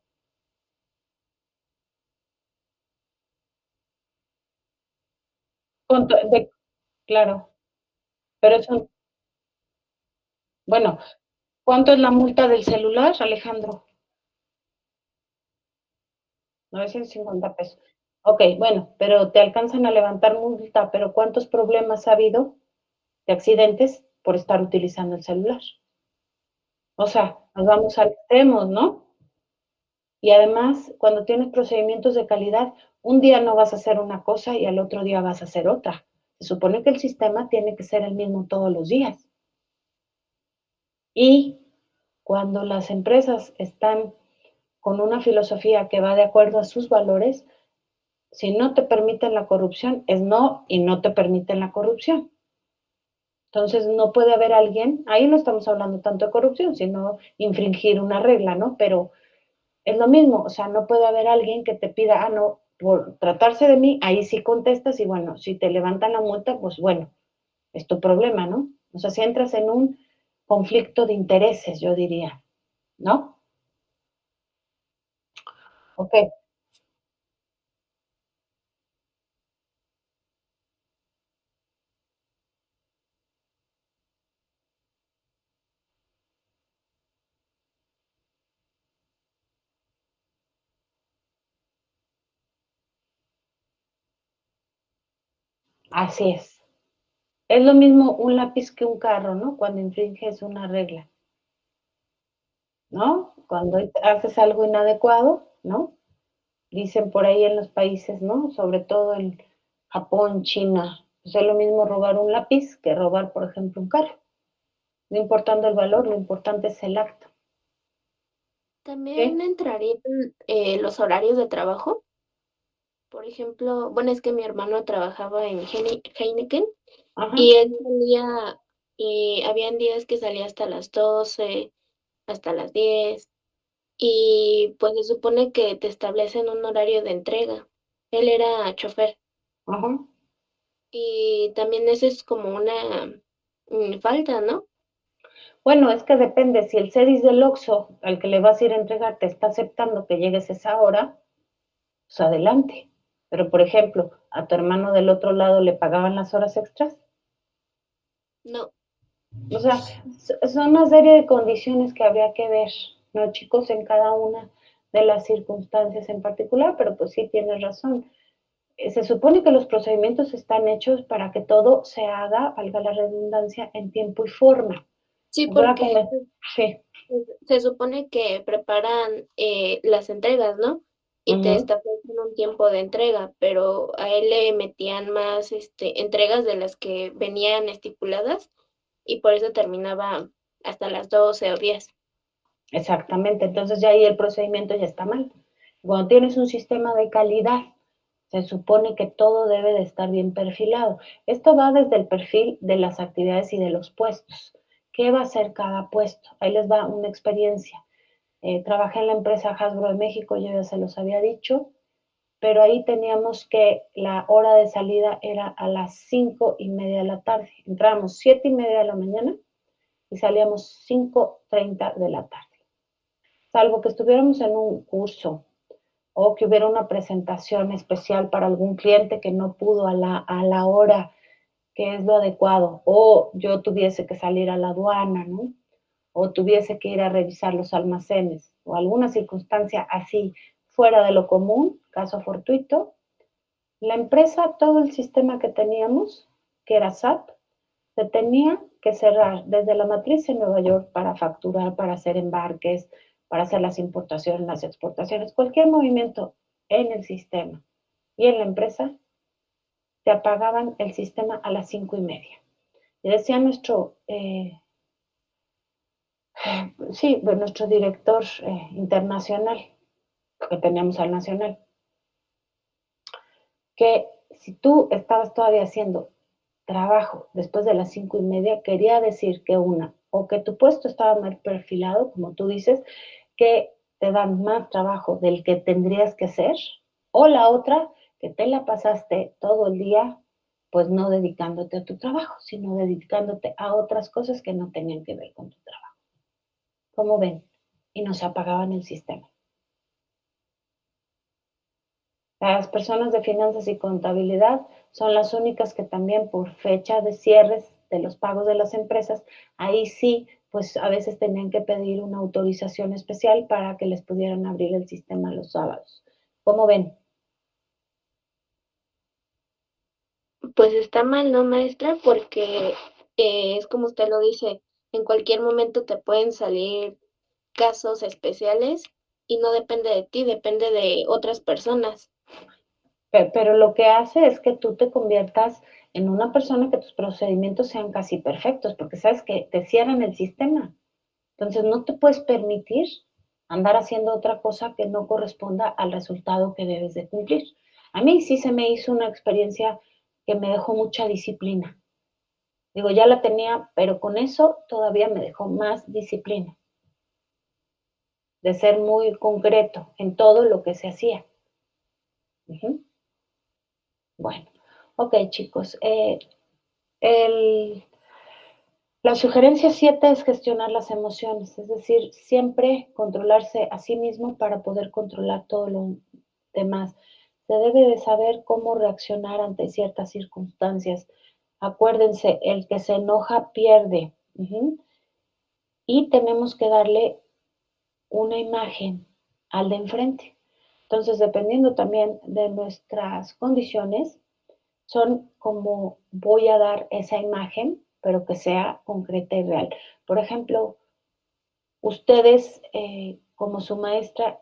Speaker 2: Claro, pero eso, bueno, ¿cuánto es la multa del celular, Alejandro? 950 pesos. Ok, bueno, pero te alcanzan a levantar multa, pero ¿cuántos problemas ha habido de accidentes por estar utilizando el celular? O sea, nos vamos al extremo, ¿no? Y además, cuando tienes procedimientos de calidad, un día no vas a hacer una cosa y al otro día vas a hacer otra. Se supone que el sistema tiene que ser el mismo todos los días. Y cuando las empresas están con una filosofía que va de acuerdo a sus valores, si no te permiten la corrupción, es no y no te permiten la corrupción. Entonces, no puede haber alguien, ahí no estamos hablando tanto de corrupción, sino infringir una regla, ¿no? Pero es lo mismo, o sea, no puede haber alguien que te pida, ah, no, por tratarse de mí, ahí sí contestas y bueno, si te levantan la multa, pues bueno, es tu problema, ¿no? O sea, si entras en un conflicto de intereses, yo diría, ¿no? Ok, así es. Es lo mismo un lápiz que un carro, ¿no? Cuando infringes una regla, ¿no? Cuando haces algo inadecuado, ¿no? Dicen por ahí en los países, ¿no? Sobre todo en Japón, China, pues es lo mismo robar un lápiz que robar, por ejemplo, un carro. No importando el valor, lo importante es el acto.
Speaker 5: También
Speaker 2: ¿Sí?
Speaker 5: entrarían los horarios de trabajo. Por ejemplo, bueno, es que mi hermano trabajaba en Heineken
Speaker 2: Ajá,
Speaker 5: y él salía, y habían días que salía hasta las 12, hasta las 10, y pues se supone que te establecen un horario de entrega. Él era chofer
Speaker 2: ajá.
Speaker 5: y también eso es como una falta, ¿no?
Speaker 2: Bueno, es que depende, si el CEDIS del Oxxo al que le vas a ir a entregar te está aceptando que llegues a esa hora, pues adelante. Pero, por ejemplo, a tu hermano del otro lado le pagaban las horas extras.
Speaker 5: No,
Speaker 2: O sea, son una serie de condiciones que habría que ver, ¿no, chicos? En cada una de las circunstancias en particular, pero pues sí tienes razón. Se supone que los procedimientos están hechos para que todo se haga, valga la redundancia, en tiempo y forma.
Speaker 5: sí,
Speaker 2: Os voy a
Speaker 5: porque
Speaker 2: comentar. Sí.
Speaker 5: se supone que preparan las entregas, ¿no? Y te
Speaker 2: Ujú.
Speaker 5: establecen un tiempo de entrega, pero a él le metían más entregas de las que venían estipuladas y por eso terminaba hasta las 12 o 10.
Speaker 2: Exactamente, entonces ya ahí el procedimiento ya está mal. Cuando tienes un sistema de calidad, se supone que todo debe de estar bien perfilado. Esto va desde el perfil de las actividades y de los puestos. ¿Qué va a hacer cada puesto? Ahí les va una experiencia. Trabajé en la empresa Hasbro de México, yo ya se los había dicho. pero ahí teníamos que la hora de salida era a las 5:30 de la tarde. Entrábamos 7:30 de la mañana y salíamos 5:30 de la tarde. Salvo que estuviéramos en un curso o que hubiera una presentación especial para algún cliente que no pudo a la hora que es lo adecuado, o yo tuviese que salir a la aduana, ¿no? O tuviese que ir a revisar los almacenes, o alguna circunstancia así fuera de lo común, caso fortuito, la empresa, todo el sistema que teníamos, que era SAP, se tenía que cerrar desde la matriz en Nueva York para facturar, para hacer embarques, para hacer las importaciones, las exportaciones, cualquier movimiento en el sistema y en la empresa, te apagaban el sistema a las 5:30. Y decía nuestro director internacional, que teníamos al nacional, que si tú estabas todavía haciendo trabajo después de las 5:30, quería decir que o que tu puesto estaba mal perfilado, como tú dices, que te dan más trabajo del que tendrías que hacer, o la otra, que te la pasaste todo el día, pues no dedicándote a tu trabajo, sino dedicándote a otras cosas que no tenían que ver con tu trabajo. ¿Cómo ven? Y nos apagaban el sistema. Las personas de finanzas y contabilidad son las únicas que también por fecha de cierres de los pagos de las empresas, ahí sí, pues a veces tenían que pedir una autorización especial para que les pudieran abrir el sistema los sábados. ¿Cómo ven?
Speaker 5: Pues está mal, ¿no, maestra? Porque es como usted lo dice, en cualquier momento te pueden salir casos especiales y no depende de ti, depende de otras personas.
Speaker 2: Pero lo que hace es que tú te conviertas en una persona que tus procedimientos sean casi perfectos, porque sabes que te cierran el sistema. Entonces no te puedes permitir andar haciendo otra cosa que no corresponda al resultado que debes de cumplir. A mí sí se me hizo una experiencia que me dejó mucha disciplina. Digo, ya la tenía, pero con eso todavía me dejó más disciplina, de ser muy concreto en todo lo que se hacía. Uh-huh. Bueno, ok chicos, la sugerencia 7 es gestionar las emociones, es decir, siempre controlarse a sí mismo para poder controlar todo lo demás. Se debe de saber cómo reaccionar ante ciertas circunstancias. Acuérdense, el que se enoja pierde. Uh-huh. Y tenemos que darle una imagen al de enfrente. Entonces, dependiendo también de nuestras condiciones, son como voy a dar esa imagen, pero que sea concreta y real. Por ejemplo, ustedes, como su maestra,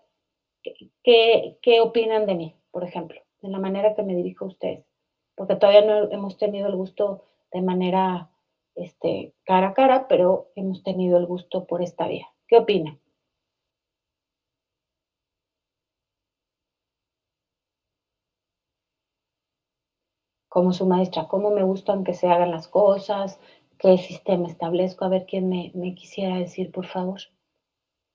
Speaker 2: ¿qué opinan de mí, por ejemplo? De la manera que me dirijo a ustedes. Porque todavía no hemos tenido el gusto de manera cara a cara, pero hemos tenido el gusto por esta vía. ¿Qué opinan? Como su maestra, cómo me gustan que se hagan las cosas, qué sistema establezco. A ver quién me quisiera decir, por favor.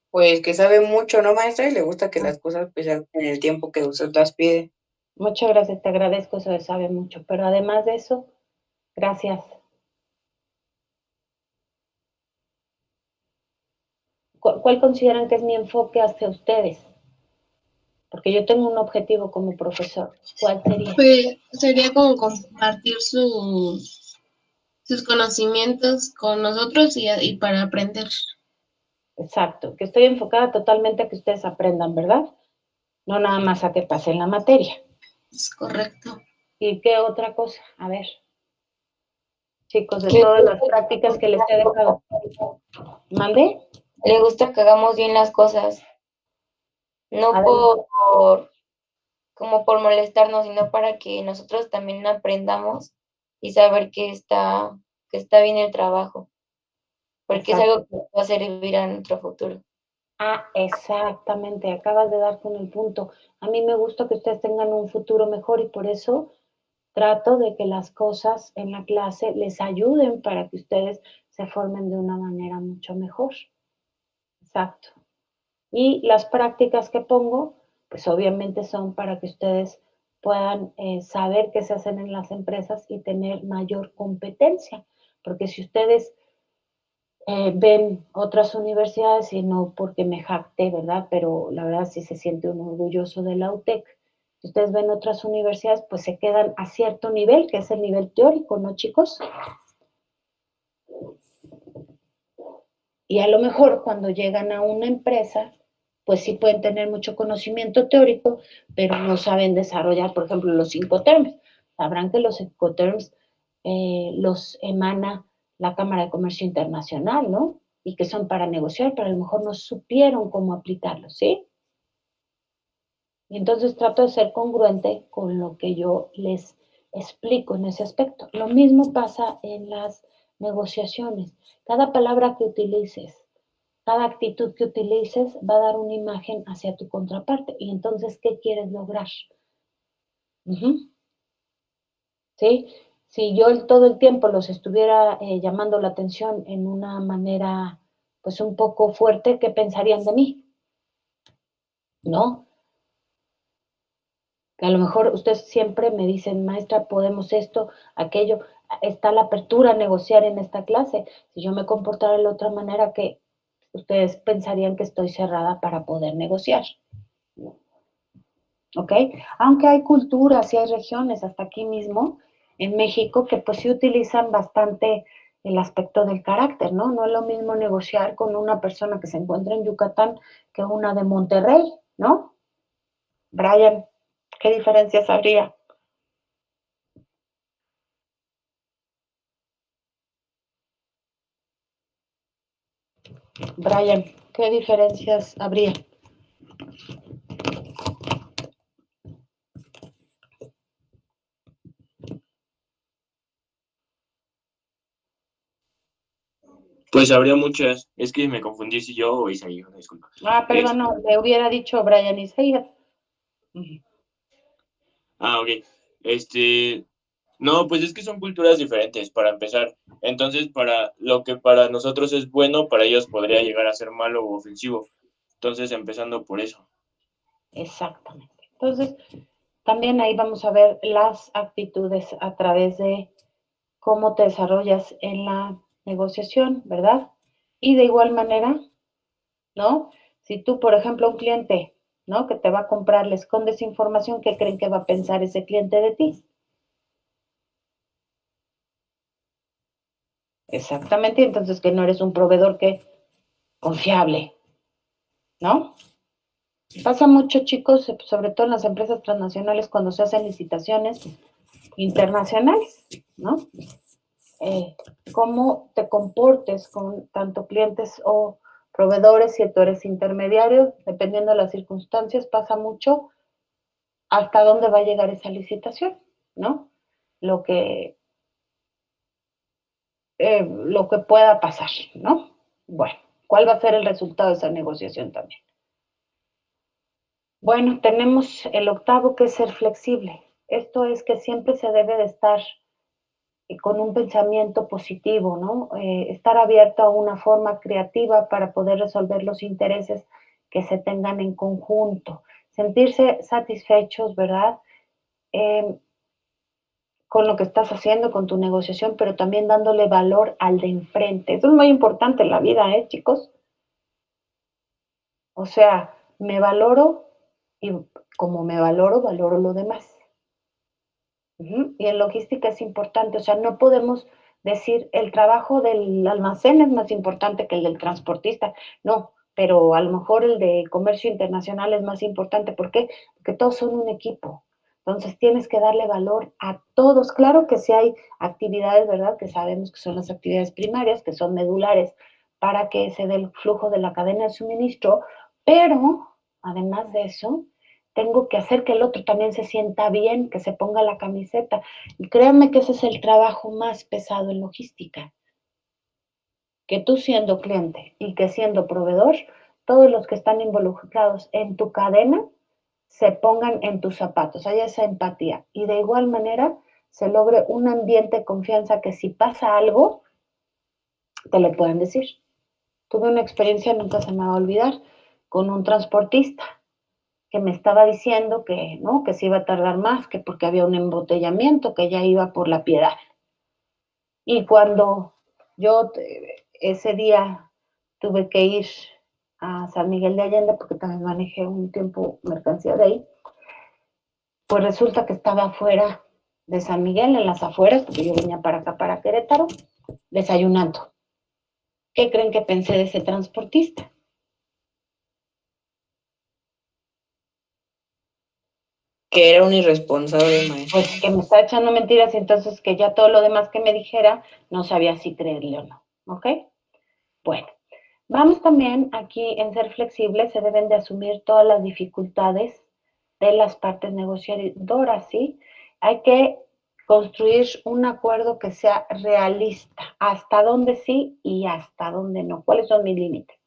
Speaker 4: Pues que sabe mucho, ¿no, maestra? Y le gusta que las cosas pues sean en el tiempo que usted las pide.
Speaker 2: Muchas gracias, te agradezco, eso de sabe mucho. Pero además de eso, gracias. ¿Cuál consideran que es mi enfoque hacia ustedes? Porque yo tengo un objetivo como profesor. ¿Cuál sería?
Speaker 9: Pues sería como compartir sus conocimientos con nosotros y para aprender.
Speaker 2: Exacto, que estoy enfocada totalmente a que ustedes aprendan, ¿verdad? No nada más a que pasen la materia.
Speaker 9: Es correcto.
Speaker 2: ¿Y qué otra cosa? A ver, chicos, de todas las prácticas que les he dejado. ¿Mande?
Speaker 10: Le gusta que hagamos bien las cosas, no como por molestarnos, sino para que nosotros también aprendamos y saber que está bien el trabajo, porque
Speaker 2: Exacto.
Speaker 10: es algo que nos va a servir a nuestro futuro.
Speaker 2: Ah, exactamente, acabas de dar con el punto. A mí me gusta que ustedes tengan un futuro mejor y por eso trato de que las cosas en la clase les ayuden para que ustedes se formen de una manera mucho mejor. Exacto. Y las prácticas que pongo pues obviamente son para que ustedes puedan saber qué se hacen en las empresas y tener mayor competencia, porque si ustedes ven otras universidades, y no porque me jacte, ¿verdad? Pero la verdad sí se siente uno orgulloso de la UTEC. Si ustedes ven otras universidades, pues se quedan a cierto nivel, que es el nivel teórico, ¿no, chicos? Y a lo mejor cuando llegan a una empresa, pues sí pueden tener mucho conocimiento teórico, pero no saben desarrollar, por ejemplo, los Incoterms. Sabrán que los Incoterms los emana la Cámara de Comercio Internacional, ¿no? Y que son para negociar, pero a lo mejor no supieron cómo aplicarlos, ¿sí? Y entonces trato de ser congruente con lo que yo les explico en ese aspecto. Lo mismo pasa en las negociaciones. Cada palabra que utilices, cada actitud que utilices va a dar una imagen hacia tu contraparte. Y entonces, ¿qué quieres lograr? ¿Sí? Si yo todo el tiempo los estuviera llamando la atención en una manera, pues un poco fuerte, ¿qué pensarían de mí? ¿No? Que a lo mejor ustedes siempre me dicen, maestra, podemos esto, aquello, está la apertura a negociar en esta clase. Si yo me comportara de la otra manera, que ustedes pensarían que estoy cerrada para poder negociar. ¿Ok? Aunque hay culturas y hay regiones, hasta aquí mismo, en México, que pues sí utilizan bastante el aspecto del carácter, ¿no? No es lo mismo negociar con una persona que se encuentra en Yucatán que una de Monterrey, ¿no? Brian, ¿qué diferencias habría? Brian, ¿qué diferencias habría?
Speaker 11: Pues habría muchas. Es que me confundí si yo o Isaí, disculpa.
Speaker 2: Ah, perdón, no, le hubiera dicho Brian Isaías.
Speaker 11: Ok. No, pues es que son culturas diferentes, para empezar. Entonces, para lo que para nosotros es bueno, para ellos podría llegar a ser malo o ofensivo. Entonces, empezando por eso.
Speaker 2: Exactamente. Entonces, también ahí vamos a ver las actitudes a través de cómo te desarrollas en la negociación, ¿verdad? Y de igual manera, ¿no? Si tú, por ejemplo, a un cliente, ¿no? Que te va a comprar, le escondes información, ¿qué creen que va a pensar ese cliente de ti? Exactamente, entonces que no eres un proveedor que confiable, ¿no? Pasa mucho, chicos, sobre todo en las empresas transnacionales cuando se hacen licitaciones internacionales, ¿no? Cómo te comportes con tanto clientes o proveedores, si tú eres intermediario, dependiendo de las circunstancias, pasa mucho hasta dónde va a llegar esa licitación, ¿no? Lo que pueda pasar, ¿no? Bueno, ¿cuál va a ser el resultado de esa negociación también? Bueno, tenemos el octavo, que es ser flexible. Esto es que siempre se debe de estar con un pensamiento positivo, ¿no? Estar abierto a una forma creativa para poder resolver los intereses que se tengan en conjunto. Sentirse satisfechos, ¿verdad? Con lo que estás haciendo, con tu negociación, pero también dándole valor al de enfrente. Eso es muy importante en la vida, chicos? O sea, me valoro y como me valoro, valoro lo demás. Y en logística es importante, o sea, no podemos decir el trabajo del almacén es más importante que el del transportista, no, pero a lo mejor el de comercio internacional es más importante. ¿Por qué? Porque todos son un equipo. Entonces tienes que darle valor a todos. Claro que sí hay actividades, ¿verdad? Que sabemos que son las actividades primarias, que son medulares para que se dé el flujo de la cadena de suministro, pero además de eso, tengo que hacer que el otro también se sienta bien, que se ponga la camiseta. Y créanme que ese es el trabajo más pesado en logística. Que tú siendo cliente y que siendo proveedor, todos los que están involucrados en tu cadena se pongan en tus zapatos, haya esa empatía. Y de igual manera se logre un ambiente de confianza que si pasa algo, te lo puedan decir. Tuve una experiencia, nunca se me va a olvidar, con un transportista. que me estaba diciendo que no, que se iba a tardar más, que porque había un embotellamiento, que ya iba por La Piedad. Y cuando yo ese día tuve que ir a San Miguel de Allende, porque también manejé un tiempo mercancía de ahí, pues resulta que estaba afuera de San Miguel, en las afueras, porque yo venía para acá, para Querétaro, desayunando. ¿Qué creen que pensé de ese transportista?
Speaker 4: Que era un irresponsable, maestra.
Speaker 2: Pues que me está echando mentiras y entonces que ya todo lo demás que me dijera no sabía si creerle o no, ¿ok? Bueno, vamos también aquí en ser flexibles, se deben de asumir todas las dificultades de las partes negociadoras, ¿sí? Hay que construir un acuerdo que sea realista, hasta dónde sí y hasta dónde no, cuáles son mis límites.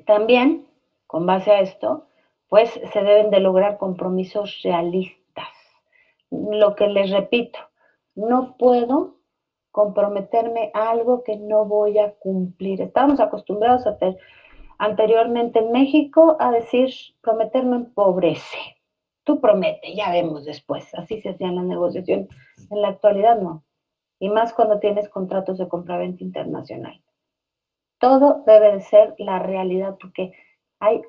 Speaker 2: También, con base a esto, pues se deben de lograr compromisos realistas. Lo que les repito, no puedo comprometerme a algo que no voy a cumplir. Estábamos acostumbrados anteriormente en México a decir, prometer no empobrece. Tú promete, ya vemos después. Así se hacían las negociaciones. En la actualidad no. Y más cuando tienes contratos de compraventa internacional. Todo debe de ser la realidad porque hay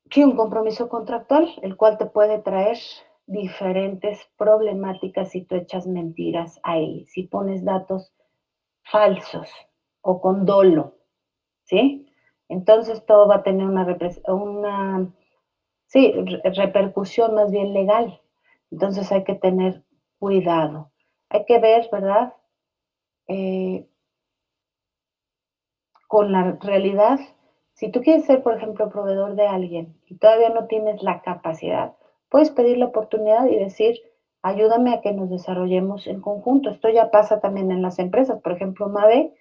Speaker 2: sí, un compromiso contractual, el cual te puede traer diferentes problemáticas si tú echas mentiras ahí, si pones datos falsos o con dolo, ¿sí? Entonces todo va a tener una repercusión más bien legal. Entonces hay que tener cuidado. Hay que ver, ¿verdad? Con la realidad, si tú quieres ser, por ejemplo, proveedor de alguien y todavía no tienes la capacidad, puedes pedir la oportunidad y decir, ayúdame a que nos desarrollemos en conjunto. Esto ya pasa también en las empresas. Por ejemplo, Mave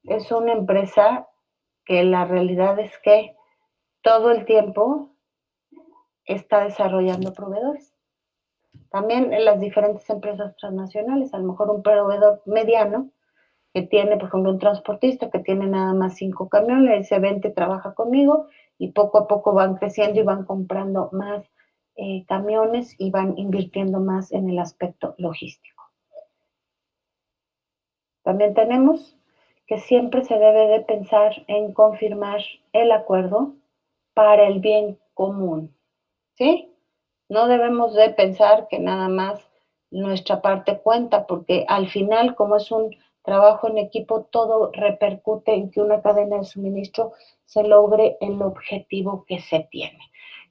Speaker 2: es una empresa que la realidad es que todo el tiempo está desarrollando proveedores. También en las diferentes empresas transnacionales, a lo mejor un proveedor mediano que tiene, por ejemplo, un transportista que tiene nada más 5 camiones, le dice, vente, trabaja conmigo, y poco a poco van creciendo y van comprando más camiones y van invirtiendo más en el aspecto logístico. También tenemos que siempre se debe de pensar en confirmar el acuerdo para el bien común, ¿sí? No debemos de pensar que nada más nuestra parte cuenta, porque al final, como es un trabajo en equipo, todo repercute en que una cadena de suministro se logre el objetivo que se tiene.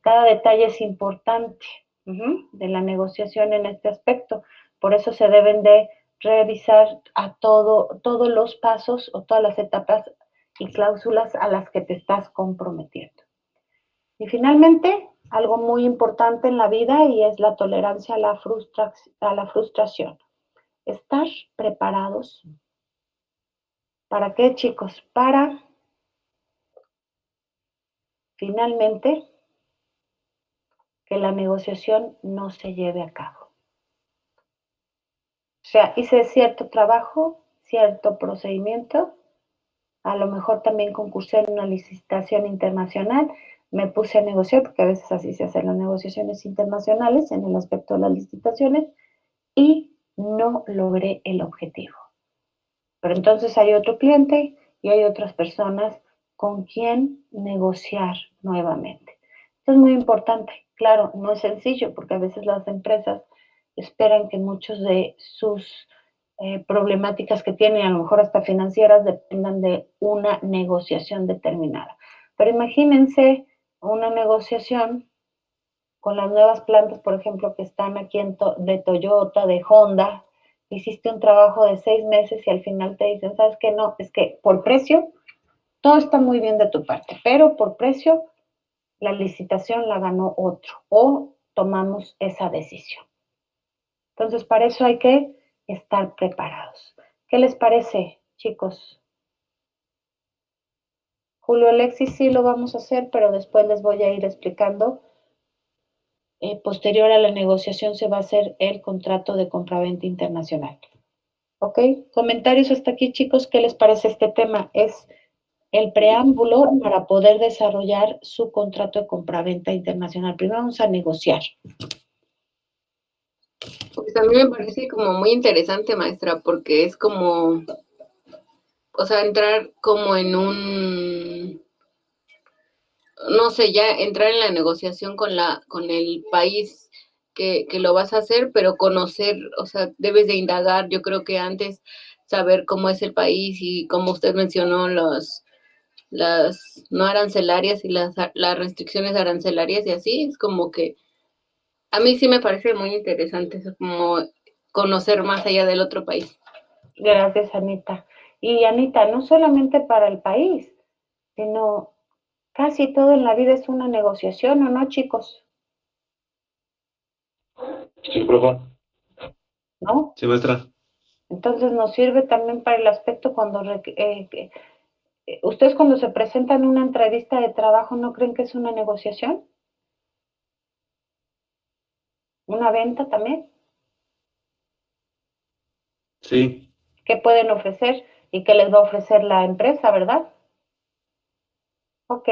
Speaker 2: Cada detalle es importante de la negociación en este aspecto, por eso se deben de revisar a todos los pasos o todas las etapas y cláusulas a las que te estás comprometiendo. Y finalmente, algo muy importante en la vida y es la tolerancia a la frustración. Estar preparados. ¿Para qué, chicos? Para finalmente que la negociación no se lleve a cabo. O sea, hice cierto trabajo, cierto procedimiento, a lo mejor también concursé en una licitación internacional, me puse a negociar, porque a veces así se hacen las negociaciones internacionales en el aspecto de las licitaciones, y no logré el objetivo. Pero entonces hay otro cliente y hay otras personas con quien negociar nuevamente. Esto es muy importante. Claro, no es sencillo porque a veces las empresas esperan que muchos de sus problemáticas que tienen, a lo mejor hasta financieras, dependan de una negociación determinada. Pero imagínense una negociación con las nuevas plantas, por ejemplo, que están aquí de Toyota, de Honda. Hiciste un trabajo de 6 meses y al final te dicen, ¿sabes qué? No, es que por precio, todo está muy bien de tu parte, pero por precio, la licitación la ganó otro o tomamos esa decisión. Entonces, para eso hay que estar preparados. ¿Qué les parece, chicos? Julio Alexis, sí lo vamos a hacer, pero después les voy a ir explicando. Posterior a la negociación se va a hacer el contrato de compraventa internacional. ¿Ok? Comentarios hasta aquí, chicos. ¿Qué les parece este tema? Es el preámbulo para poder desarrollar su contrato de compraventa internacional. Primero vamos a negociar.
Speaker 8: Pues a mí me parece como muy interesante, maestra, porque es como, o sea, entrar como en un, no sé, ya entrar en la negociación con el país que lo vas a hacer, pero conocer, o sea, debes de indagar, yo creo que antes saber cómo es el país y como usted mencionó, las no arancelarias y las restricciones arancelarias y así, es como que a mí sí me parece muy interesante, es como conocer más allá del otro país.
Speaker 2: Gracias, Anita. Y Anita, no solamente para el país, sino casi todo en la vida es una negociación, ¿o no, chicos?
Speaker 7: Sí, profe.
Speaker 2: ¿No?
Speaker 7: Sí, maestra.
Speaker 2: Entonces nos sirve también para el aspecto cuando ustedes cuando se presentan en una entrevista de trabajo, ¿no creen que es una negociación? ¿Una venta también?
Speaker 7: Sí.
Speaker 2: ¿Qué pueden ofrecer y qué les va a ofrecer la empresa, verdad? Ok.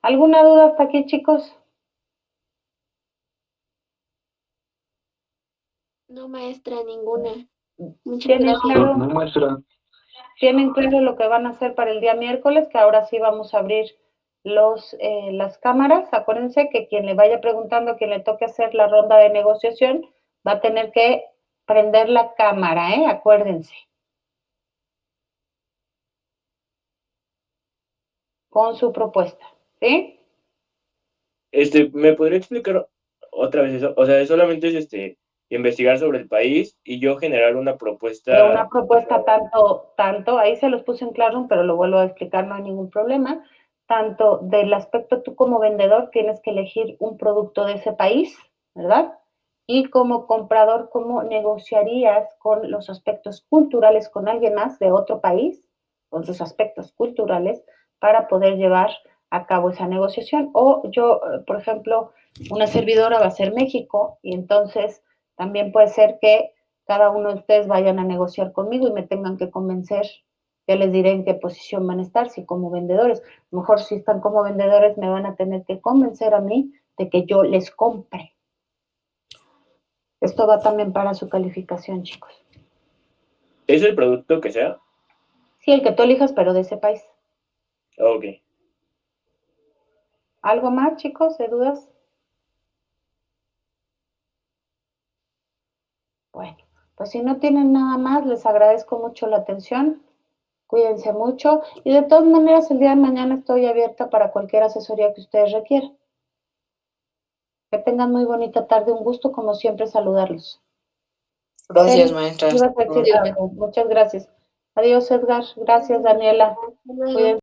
Speaker 2: ¿Alguna duda hasta aquí, chicos?
Speaker 5: No, maestra, ninguna. Muchas
Speaker 2: ¿Tienen
Speaker 5: gracias.
Speaker 2: claro?
Speaker 7: No, maestra.
Speaker 2: ¿Tienen claro lo que van a hacer para el día miércoles? Que ahora sí vamos a abrir las cámaras. Acuérdense que quien le vaya preguntando, quien le toque hacer la ronda de negociación, va a tener que prender la cámara, ¿eh? Acuérdense. Con su propuesta, ¿sí?
Speaker 11: ¿Me podría explicar otra vez eso? O sea, solamente es investigar sobre el país y yo generar una propuesta.
Speaker 2: Pero una propuesta tanto, ahí se los puse en claro, pero lo vuelvo a explicar, no hay ningún problema. Tanto del aspecto tú como vendedor tienes que elegir un producto de ese país, ¿verdad? Y como comprador, ¿cómo negociarías con los aspectos culturales con alguien más de otro país, con sus aspectos culturales, para poder llevar a cabo esa negociación? O yo, por ejemplo, una servidora va a ser México y entonces también puede ser que cada uno de ustedes vayan a negociar conmigo y me tengan que convencer. Ya les diré en qué posición van a estar, si como vendedores. A lo mejor si están como vendedores me van a tener que convencer a mí de que yo les compre. Esto va también para su calificación, chicos.
Speaker 11: ¿Es el producto que sea?
Speaker 2: Sí, el que tú elijas, pero de ese país.
Speaker 11: Ok.
Speaker 2: ¿Algo más, chicos, de dudas? Bueno, pues si no tienen nada más, les agradezco mucho la atención. Cuídense mucho y de todas maneras el día de mañana estoy abierta para cualquier asesoría que ustedes requieran. Que tengan muy bonita tarde, un gusto como siempre saludarlos.
Speaker 4: Gracias,
Speaker 2: Celi,
Speaker 4: maestra.
Speaker 2: ibas a decir algo. Muchas gracias. Adiós, Edgar. Gracias, Daniela. Cuídense.